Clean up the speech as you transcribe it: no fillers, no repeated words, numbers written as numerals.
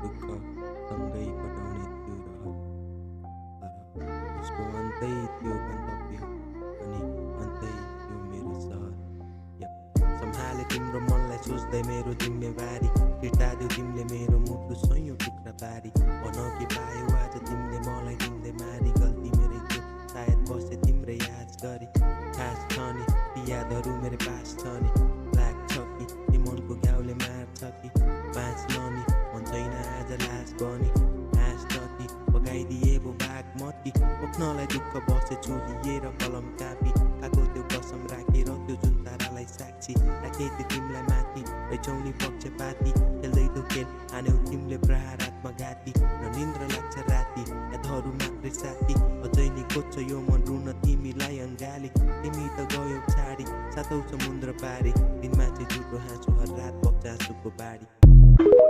दुःख सँगै कटाउने थियो रहर, तर उसको अन्तै थियो गन्तव्य अनि अन्तै थियो मेरो सहर। सम्हाले तिम्रो मनलाई सोच्दै मेरो जिम्मेवारी फिर्तादेऊ तिमीले मेरो मुटु सयौं टुक्रा पारी। भन के पायो आज तिमीले मलाई दिँदै मारी, गल्ती मेरै थियो सायद बसे तिम्रै याद गरी। खास छ नि ती यादहरू मेरो पास छ नि, लाग्छ कि ती मनको घाउले मार्छ कि बाँच्न नि मन छैन आज लास बनी। हाँस जति पकाइदिए भो बागमती, पोख्नलाई दुःख बसेछु लिएर कलम कापी। खाएको त्यो कसम राखेर त्यो जुन तारालाई साक्षी राखे त्यो तिमीलाई माथि बैचौनी पक्षपाती। खेल्दैथ्यो खेल हान्यौ तिमीले प्रहार आत्मघाती, र निन्द्र लाग्छ राति यादहरू मात्रै साथी। अझै नि खोज्छ यो मन रुन तिमीलाई अङ्गाली, तिमी त गयौ छाडी सातौं समुद्र पारी। दिनमा चाहिँ झुटो हाँसो हर रात बग्छ आँसुको बाढी।